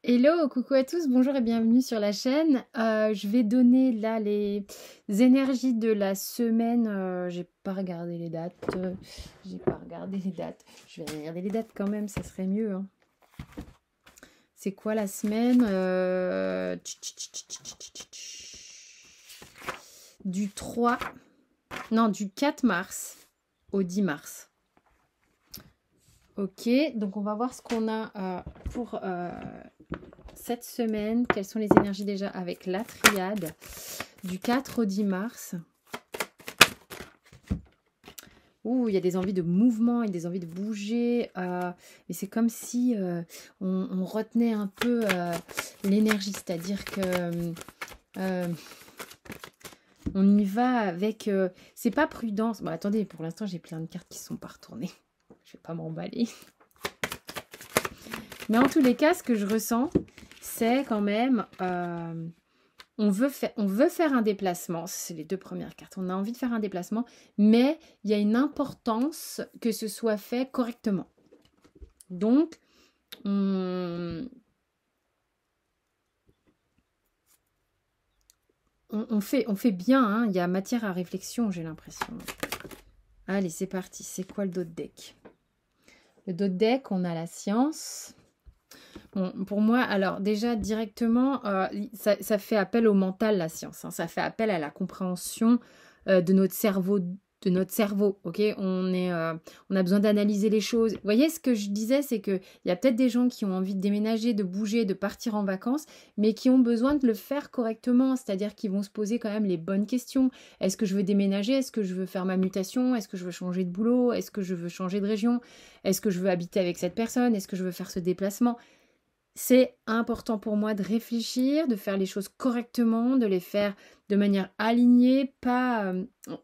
Hello, coucou à tous, bonjour et bienvenue sur la chaîne. Je vais donner là les énergies de la semaine. J'ai pas regardé les dates. J'ai pas regardé les dates. Je vais regarder les dates quand même, ça serait mieux, hein. C'est quoi la semaine? Du 3, non, du 4 mars au 10 mars. Ok, donc on va voir ce qu'on a pour cette semaine. Quelles sont les énergies déjà avec la triade du 4 au 10 mars. Ouh, il y a des envies de mouvement et des envies de bouger. Mais c'est comme si on retenait un peu l'énergie. C'est-à-dire que euh, on y va avec... c'est pas prudence. Bon, attendez, pour l'instant, j'ai plein de cartes qui ne sont pas retournées. Je vais pas m'emballer. Mais en tous les cas, ce que je ressens, c'est quand même... on veut faire un déplacement, c'est les deux premières cartes. On a envie de faire un déplacement, mais il y a une importance que ce soit fait correctement. Donc, on fait bien, hein. Il y a matière à réflexion, j'ai l'impression. Allez, c'est parti. C'est quoi le dos de deck? Le dos de deck, on a la science. Bon, pour moi, alors déjà directement, ça fait appel au mental, la science, hein. Ça fait appel à la compréhension de notre cerveau, ok? On a besoin d'analyser les choses. Vous voyez, ce que je disais, c'est qu'il y a peut-être des gens qui ont envie de déménager, de bouger, de partir en vacances, mais qui ont besoin de le faire correctement, c'est-à-dire qu'ils vont se poser quand même les bonnes questions. Est-ce que je veux déménager? Est-ce que je veux faire ma mutation? Est-ce que je veux changer de boulot? Est-ce que je veux changer de région? Est-ce que je veux habiter avec cette personne? Est-ce que je veux faire ce déplacement? C'est important pour moi de réfléchir, de faire les choses correctement, de les faire de manière alignée, pas...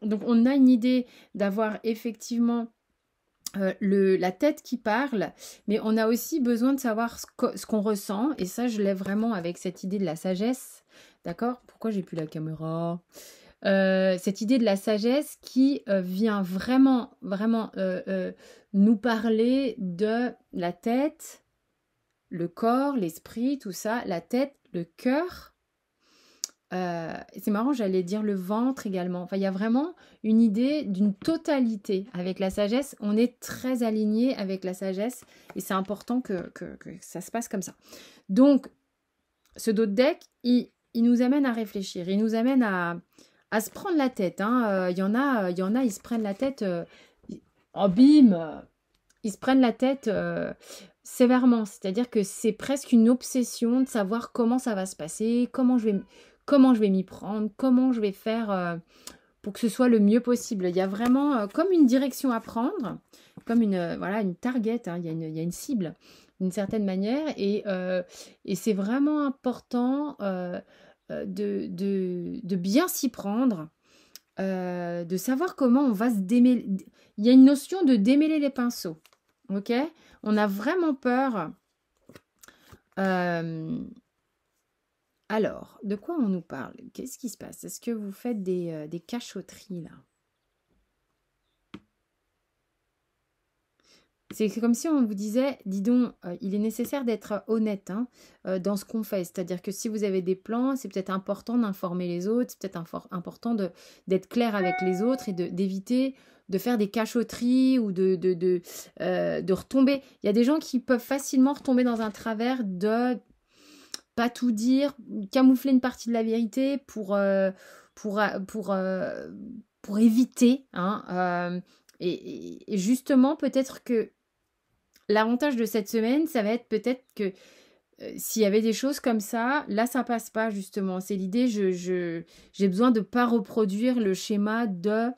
Donc on a une idée d'avoir effectivement la tête qui parle, mais on a aussi besoin de savoir ce qu'on ressent, et ça je l'ai vraiment avec cette idée de la sagesse, d'accord? Pourquoi j'ai plus la caméra? Cette idée de la sagesse qui vient vraiment, vraiment nous parler de la tête, le corps, l'esprit, tout ça, la tête, le cœur. C'est marrant, j'allais dire le ventre également. Enfin, il y a vraiment une idée d'une totalité avec la sagesse. On est très aligné avec la sagesse et c'est important que ça se passe comme ça. Donc, ce dos de deck, il nous amène à réfléchir, il nous amène à se prendre la tête, hein. Il y en a, ils se prennent la tête, oh bim, ils se prennent la tête sévèrement. C'est-à-dire que c'est presque une obsession de savoir comment ça va se passer, comment je vais m'y prendre, comment je vais faire pour que ce soit le mieux possible. Il y a vraiment comme une direction à prendre, comme voilà, une target, hein. Il y a une cible d'une certaine manière. Et c'est vraiment important de bien s'y prendre. De savoir comment on va se démêler. Il y a une notion de démêler les pinceaux. Ok? On a vraiment peur. Alors, de quoi on nous parle? Qu'est-ce qui se passe? Est-ce que vous faites des cachotteries là? C'est comme si on vous disait, dis donc, il est nécessaire d'être honnête, hein, dans ce qu'on fait. C'est-à-dire que si vous avez des plans, c'est peut-être important d'informer les autres, c'est peut-être important d'être clair avec les autres et d'éviter de faire des cachotteries ou de retomber. Il y a des gens qui peuvent facilement retomber dans un travers de pas tout dire, camoufler une partie de la vérité pour, euh, pour, euh, pour éviter, hein, et justement, peut-être que l'avantage de cette semaine, ça va être peut-être que s'il y avait des choses comme ça, là, ça passe pas, justement. C'est l'idée, j'ai besoin de pas reproduire le schéma de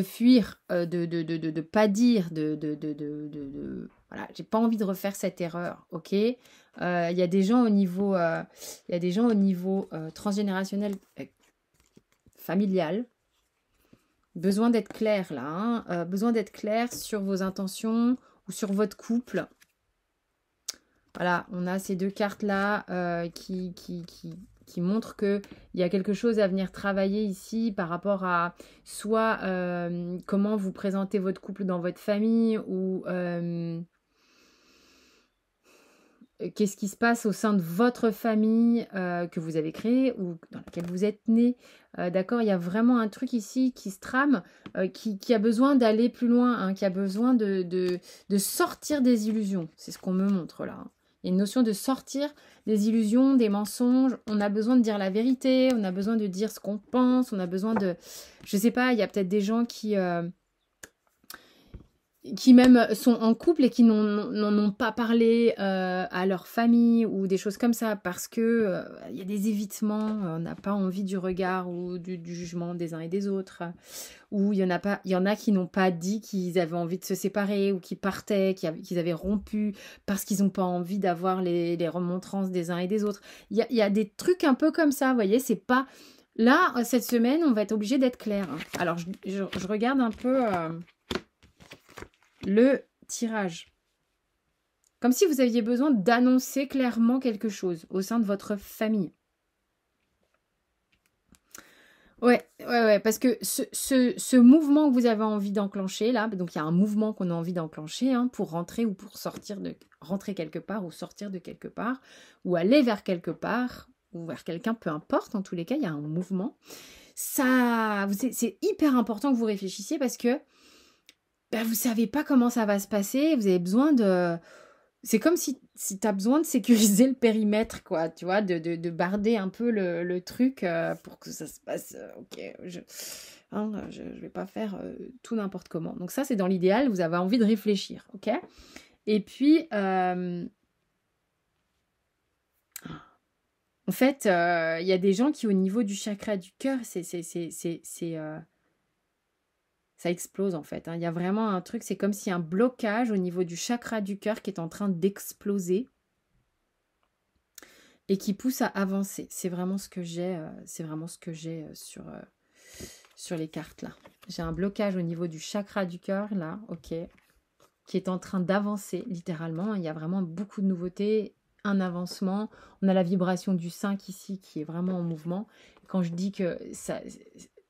fuir, de pas dire, voilà, j'ai pas envie de refaire cette erreur, ok? Il y a des gens au niveau, il y a des gens au niveau transgénérationnel, familial. Besoin d'être clair là, hein, besoin d'être clair sur vos intentions ou sur votre couple. Voilà, on a ces deux cartes-là qui montrent qu'il y a quelque chose à venir travailler ici par rapport à soit comment vous présentez votre couple dans votre famille ou qu'est-ce qui se passe au sein de votre famille que vous avez créée ou dans laquelle vous êtes né. D'accord, il y a vraiment un truc ici qui se trame, qui a besoin d'aller plus loin, hein, qui a besoin de sortir des illusions. C'est ce qu'on me montre là, hein. Il y a une notion de sortir des illusions, des mensonges. On a besoin de dire la vérité, on a besoin de dire ce qu'on pense, on a besoin de... Je sais pas, il y a peut-être des gens qui même sont en couple et qui n'en ont pas parlé à leur famille ou des choses comme ça parce que il y a des évitements, on n'a pas envie du regard ou du jugement des uns et des autres, ou il y en a qui n'ont pas dit qu'ils avaient envie de se séparer ou qui partaient, qu'ils avaient rompu parce qu'ils n'ont pas envie d'avoir les remontrances des uns et des autres. Il y a des trucs un peu comme ça, vous voyez, c'est pas... Là, cette semaine, on va être obligé d'être clair, hein. Alors, je regarde un peu... le tirage. Comme si vous aviez besoin d'annoncer clairement quelque chose au sein de votre famille. Ouais, parce que ce mouvement que vous avez envie d'enclencher, là, donc il y a un mouvement qu'on a envie d'enclencher, hein, pour rentrer ou pour sortir de... Rentrer quelque part ou sortir de quelque part, ou aller vers quelque part, ou vers quelqu'un, peu importe, en tous les cas, il y a un mouvement. Ça, c'est hyper important que vous réfléchissiez parce que vous ne savez pas comment ça va se passer, vous avez besoin de... C'est comme si tu as besoin de sécuriser le périmètre, quoi, tu vois, de barder un peu le truc pour que ça se passe. Ok, je vais pas faire tout n'importe comment. Donc ça, c'est dans l'idéal, vous avez envie de réfléchir, ok? Et puis, en fait, il y a des gens qui, au niveau du chakra du cœur, ça explose en fait, hein. Il y a vraiment un truc, c'est comme si un blocage au niveau du chakra du cœur qui est en train d'exploser et qui pousse à avancer. C'est vraiment ce que j'ai sur les cartes là. J'ai un blocage au niveau du chakra du cœur là, ok, qui est en train d'avancer littéralement. Il y a vraiment beaucoup de nouveautés, un avancement. On a la vibration du 5 ici qui est vraiment en mouvement. Quand je dis que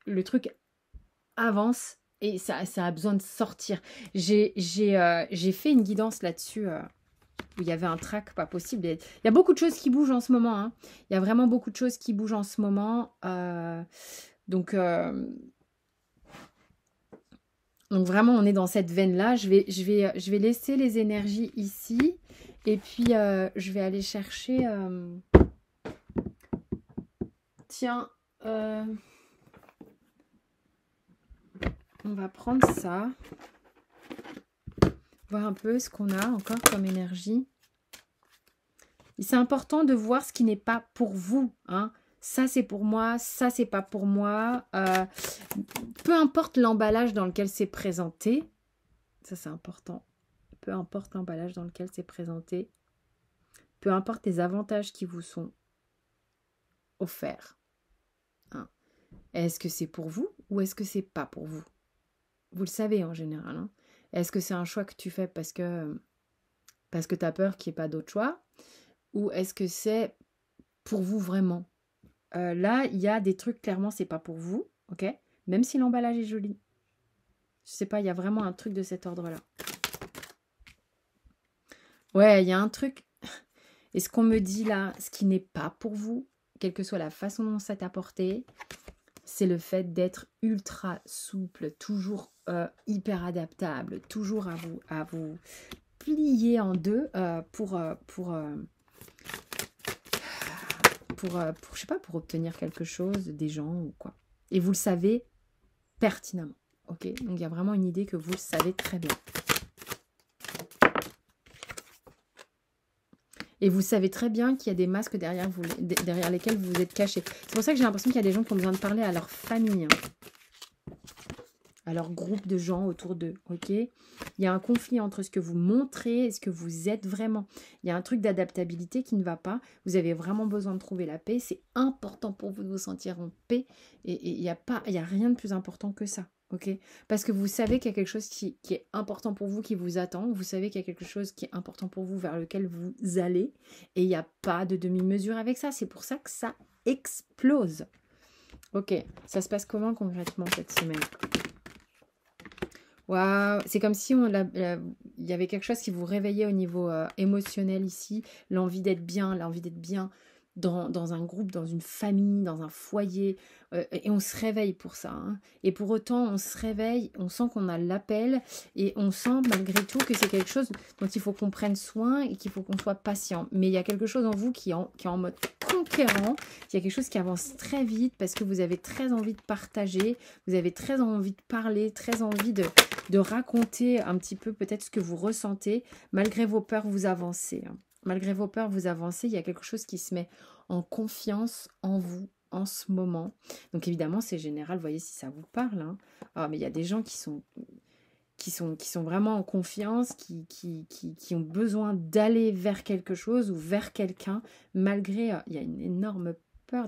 le truc avance, et ça a besoin de sortir. J'ai fait une guidance là-dessus où il y avait un trac pas possible. Il y a beaucoup de choses qui bougent en ce moment, hein. Il y a vraiment beaucoup de choses qui bougent en ce moment. Donc vraiment, on est dans cette veine-là. Je vais laisser les énergies ici. Et puis, je vais aller chercher... Tiens... On va prendre ça. Voir un peu ce qu'on a encore comme énergie. C'est important de voir ce qui n'est pas pour vous, hein. Ça, c'est pour moi. Ça, c'est pas pour moi. Peu importe l'emballage dans lequel c'est présenté. Ça, c'est important. Peu importe l'emballage dans lequel c'est présenté. Peu importe les avantages qui vous sont offerts, hein. Est-ce que c'est pour vous ou est-ce que c'est pas pour vous? Vous le savez en général, hein. Est-ce que c'est un choix que tu fais parce que tu as peur qu'il n'y ait pas d'autre choix? Ou est-ce que c'est pour vous vraiment? Là, il y a des trucs, clairement, c'est pas pour vous, ok? Même si l'emballage est joli. Je sais pas, il y a vraiment un truc de cet ordre-là. Ouais, il y a un truc. Et ce qu'on me dit là, ce qui n'est pas pour vous, quelle que soit la façon dont ça t'a apporté, c'est le fait d'être ultra souple, toujours hyper adaptable, toujours à vous plier en deux pour je sais pas, pour obtenir quelque chose des gens ou quoi. Et vous le savez pertinemment, ok? Donc il y a vraiment une idée que vous le savez très bien. Et vous savez très bien qu'il y a des masques derrière vous, derrière lesquels vous vous êtes cachés. C'est pour ça que j'ai l'impression qu'il y a des gens qui ont besoin de parler à leur famille, hein, à leur groupe de gens autour d'eux, ok? Il y a un conflit entre ce que vous montrez et ce que vous êtes vraiment. Il y a un truc d'adaptabilité qui ne va pas. Vous avez vraiment besoin de trouver la paix. C'est important pour vous de vous sentir en paix. Et il n'y a rien de plus important que ça. Ok, parce que vous savez qu'il y a quelque chose qui est important pour vous, qui vous attend. Vous savez qu'il y a quelque chose qui est important pour vous, vers lequel vous allez. Et il n'y a pas de demi-mesure avec ça. C'est pour ça que ça explose. Ok, ça se passe comment concrètement cette semaine? Waouh, c'est comme si il y avait quelque chose qui vous réveillait au niveau émotionnel ici, l'envie d'être bien dans un groupe, dans une famille, dans un foyer, et on se réveille pour ça, hein. Et pour autant, on se réveille, on sent qu'on a l'appel, et on sent malgré tout que c'est quelque chose dont il faut qu'on prenne soin et qu'il faut qu'on soit patient. Mais il y a quelque chose en vous qui est en mode conquérant, il y a quelque chose qui avance très vite parce que vous avez très envie de partager, vous avez très envie de parler, très envie de raconter un petit peu peut-être ce que vous ressentez. Malgré vos peurs, vous avancez, hein. Malgré vos peurs, vous avancez. Il y a quelque chose qui se met en confiance en vous en ce moment. Donc évidemment, c'est général. Voyez si ça vous parle, hein. Ah, mais il y a des gens qui sont vraiment en confiance, qui ont besoin d'aller vers quelque chose ou vers quelqu'un, malgré, il y a une énorme peur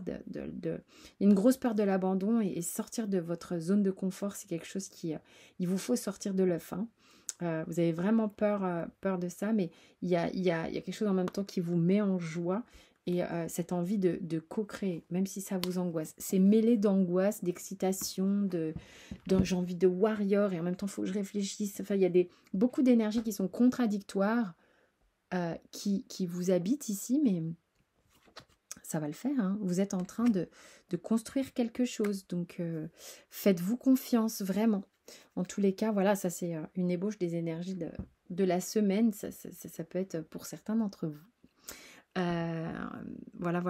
une grosse peur de l'abandon, et sortir de votre zone de confort, c'est quelque chose il vous faut sortir de l'œuf, hein. Vous avez vraiment peur de ça, mais il y a quelque chose en même temps qui vous met en joie, et cette envie de co-créer, même si ça vous angoisse. C'est mêlé d'angoisse, d'excitation, j'ai envie de warrior, et en même temps, il faut que je réfléchisse. Enfin, il y a beaucoup d'énergies qui sont contradictoires, qui vous habitent ici, mais ça va le faire, hein. Vous êtes en train de construire quelque chose, donc faites-vous confiance, vraiment. En tous les cas, voilà, ça c'est une ébauche des énergies de la semaine, ça peut être pour certains d'entre vous. Voilà.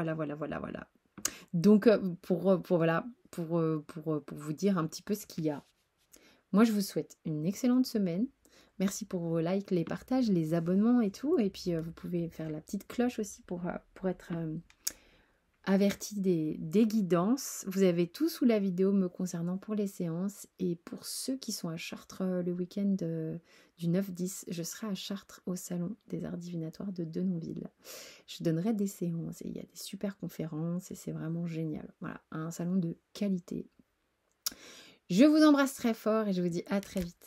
Donc, pour vous dire un petit peu ce qu'il y a. Moi, je vous souhaite une excellente semaine. Merci pour vos likes, les partages, les abonnements et tout. Et puis, vous pouvez faire la petite cloche aussi pour être averti des guidances. Vous avez tout sous la vidéo me concernant pour les séances. Et pour ceux qui sont à Chartres le week-end du 9-10, je serai à Chartres au Salon des Arts Divinatoires de Denonville. Je donnerai des séances et il y a des super conférences et c'est vraiment génial. Voilà, un salon de qualité. Je vous embrasse très fort et je vous dis à très vite.